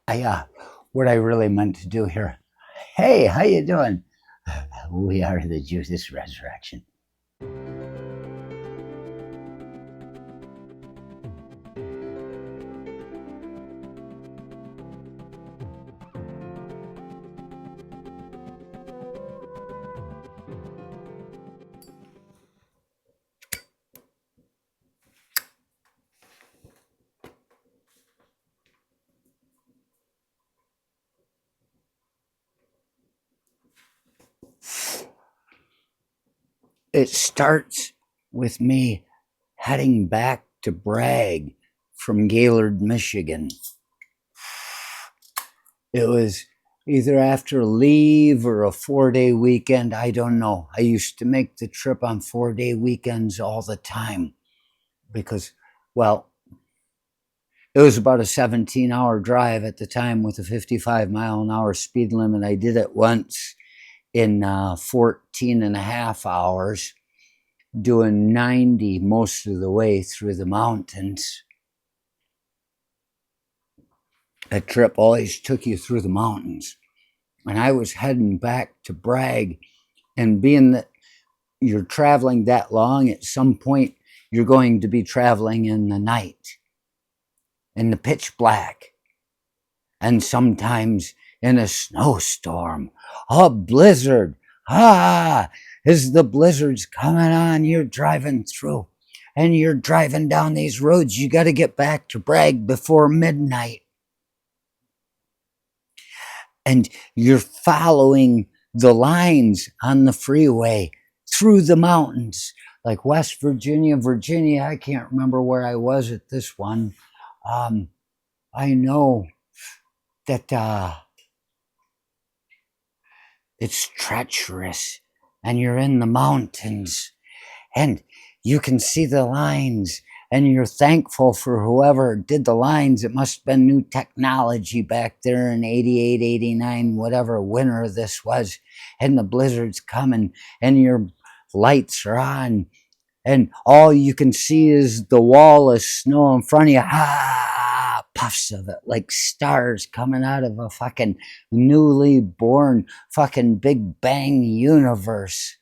I what I really meant to do here. Hey, how you doing? We are the Judas Resurrection. It starts with me heading back to Bragg from Gaylord, Michigan. It was either after leave or a 4-day weekend. I don't know. I used to make the trip on 4-day weekends all the time because, well, it was about a 17-hour drive at the time with a 55-mile-an-hour speed limit. I did it once in 14 and a half hours, doing 90 most of the way through the mountains. A trip always took you through the mountains. And I was heading back to Bragg, and being that you're traveling that long, at some point you're going to be traveling in the night, in the pitch black, and sometimes in a snowstorm, a blizzard. As the blizzard's coming on, you're driving through, and you're driving down these roads. You got to get back to Bragg before midnight. And you're following the lines on the freeway through the mountains, like West Virginia, Virginia. I can't remember where I was at this one. I know that it's treacherous, and you're in the mountains, and you can see the lines, and you're thankful for whoever did the lines. It must have been new technology back there in 88, 89, whatever winter this was, and the blizzard's coming, and your lights are on, and all you can see is the wall of snow in front of you. Puffs of it like stars coming out of a fucking newly born fucking Big Bang universe.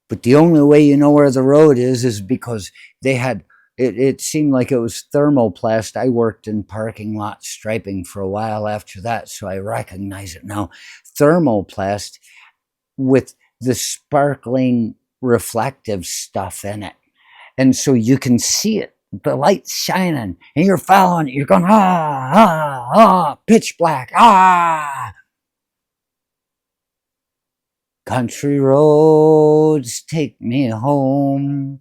But the only way you know where the road is because they had it seemed like it was thermoplast. I worked in parking lot striping for a while after that, so I recognize it now. Thermoplast with the sparkling reflective stuff in it. And so you can see it, the light's shining, and you're following it. You're going, pitch black, country roads take me home.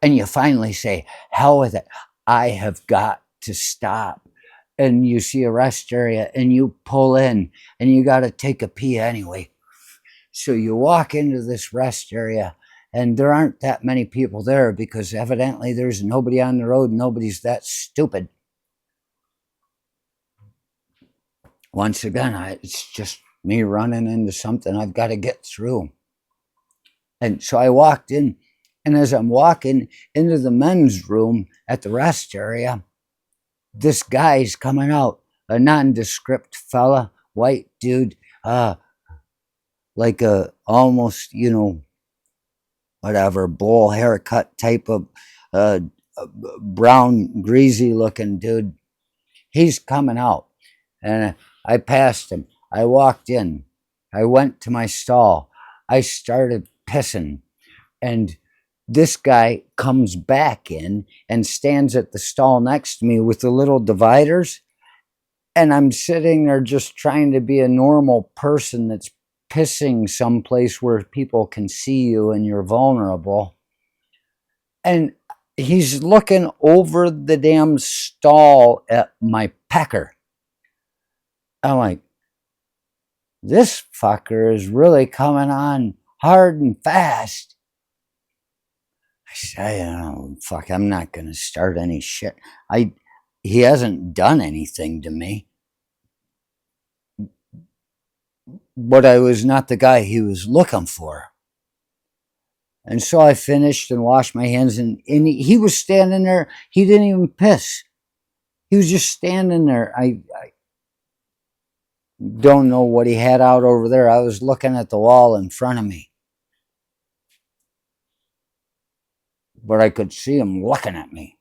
And you finally say, hell with it. I have got to stop. And you see a rest area and you pull in and you got to take a pee anyway. So you walk into this rest area and there aren't that many people there because evidently there's nobody on the road. Nobody's that stupid. Once again, it's just me running into something I've got to get through. And so I walked in, and as I'm walking into the men's room at the rest area, this guy's coming out, a nondescript fella, white dude, like a almost, whatever, bowl haircut type of brown, greasy looking dude. He's coming out. And I passed him. I walked in. I went to my stall. I started pissing. And this guy comes back in and stands at the stall next to me with the little dividers. And I'm sitting there just trying to be a normal person that's pissing someplace where people can see you and you're vulnerable. And he's looking over the damn stall at my pecker. I'm like, this fucker is really coming on hard and fast. I say, oh, fuck, I'm not going to start any shit. He hasn't done anything to me. but I was not the guy he was looking for. And so I finished and washed my hands, and he was standing there. He didn't even piss. He was just standing there. I don't know what he had out over there. I was looking at the wall in front of me, but I could see him looking at me.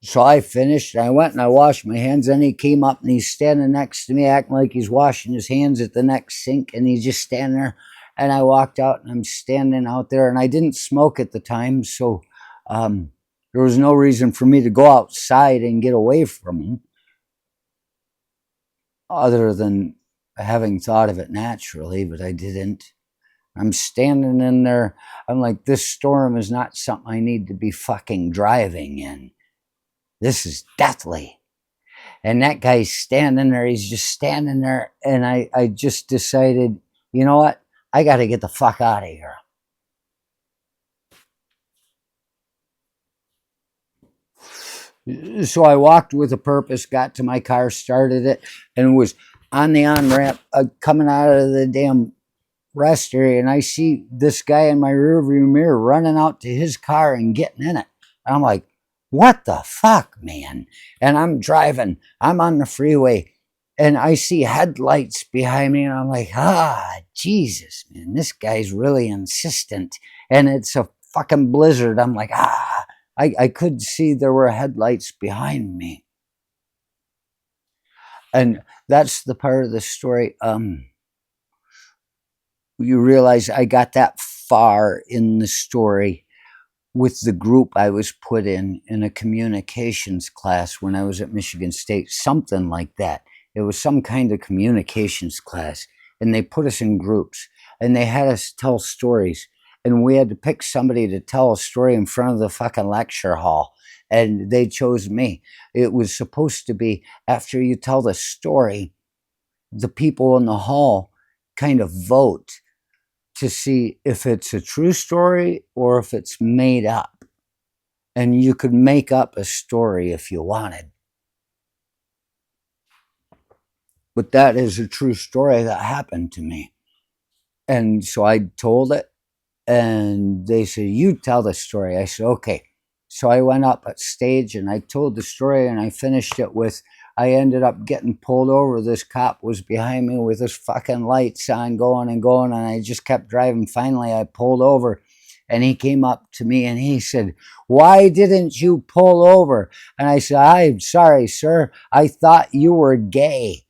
So I finished, and I went and I washed my hands. Then he came up and he's standing next to me, acting like he's washing his hands at the next sink, and he's just standing there. And I walked out, and I'm standing out there, and I didn't smoke at the time, so there was no reason for me to go outside and get away from him, other than having thought of it naturally, but I didn't. I'm standing in there. I'm like, this storm is not something I need to be fucking driving in. This is deathly. And that guy's standing there. He's just standing there. And I just decided, you know what? I got to get the fuck out of here. So I walked with a purpose, got to my car, started it, and was on the on ramp coming out of the damn rest area. And I see this guy in my rearview mirror running out to his car and getting in it. And I'm like, what the fuck, man? And I'm driving, I'm on the freeway, and I see headlights behind me, and I'm like, Jesus, man, this guy's really insistent. And it's a fucking blizzard. I'm like, I could see there were headlights behind me. And that's the part of the story. You realize I got that far in the story with the group I was put in a communications class when I was at Michigan State, something like that. It was some kind of communications class, and they put us in groups, and they had us tell stories, and we had to pick somebody to tell a story in front of the fucking lecture hall, and they chose me. It was supposed to be after you tell the story, the people in the hall kind of vote to see if it's a true story or if it's made up. And you could make up a story if you wanted. But that is a true story that happened to me. And so I told it, and they said, you tell the story. I said, okay. So I went up at stage and I told the story, and I finished it with, I ended up getting pulled over. This cop was behind me with his fucking lights on, going and going, and I just kept driving. Finally, I pulled over, and he came up to me and he said, why didn't you pull over? And I said, I'm sorry, sir. I thought you were gay.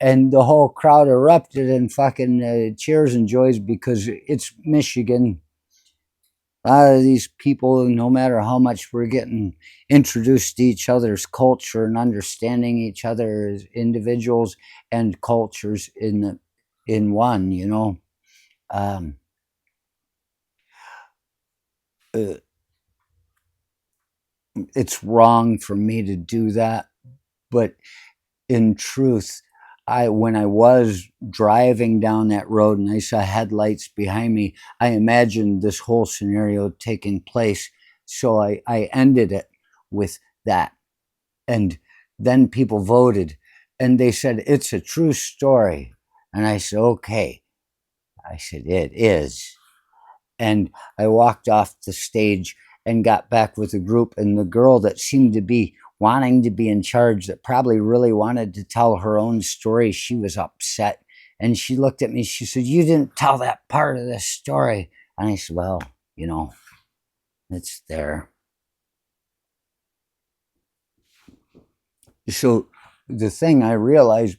And the whole crowd erupted in fucking cheers and joys, because it's Michigan. A lot of these people, no matter how much we're getting introduced to each other's culture and understanding each other as individuals and cultures in one, um, uh, it's wrong for me to do that. But in truth, when I was driving down that road and I saw headlights behind me, I imagined this whole scenario taking place. So I ended it with that. And then people voted, and they said, it's a true story. And I said, okay. I said, it is. And I walked off the stage and got back with the group, and the girl that seemed to be wanting to be in charge, that probably really wanted to tell her own story, she was upset. And she looked at me, she said, you didn't tell that part of the story. And I said, well, it's there. So the thing I realized,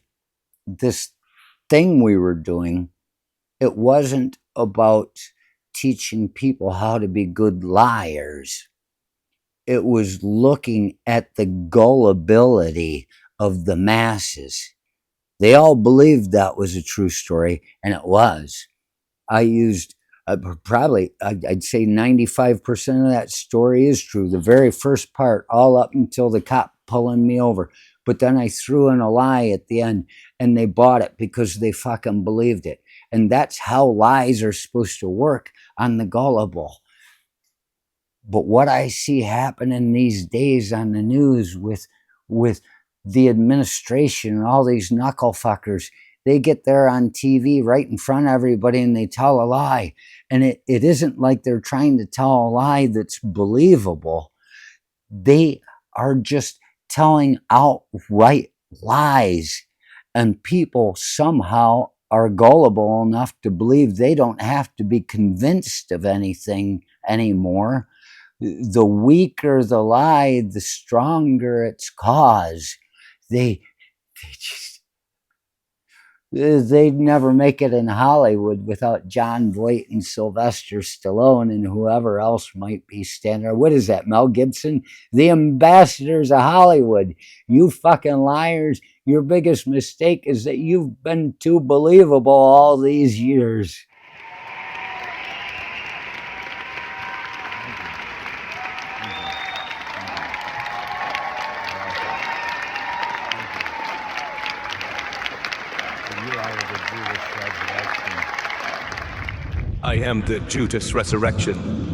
this thing we were doing, it wasn't about teaching people how to be good liars. It was looking at the gullibility of the masses. They all believed that was a true story, and it was. I used probably, I'd say 95% of that story is true. The very first part, all up until the cop pulling me over. But then I threw in a lie at the end, and they bought it because they fucking believed it. And that's how lies are supposed to work on the gullible. But what I see happening these days on the news with the administration and all these knuckle fuckers, they get there on TV right in front of everybody and they tell a lie. And it isn't like they're trying to tell a lie that's believable. They are just telling outright lies. And people somehow are gullible enough to believe they don't have to be convinced of anything anymore. The weaker the lie, the stronger its cause. They just, they'd never make it in Hollywood without John Voight and Sylvester Stallone and whoever else might be standing there. What is that, Mel Gibson? The ambassadors of Hollywood. You fucking liars. Your biggest mistake is that you've been too believable all these years. I am the Judas Resurrection.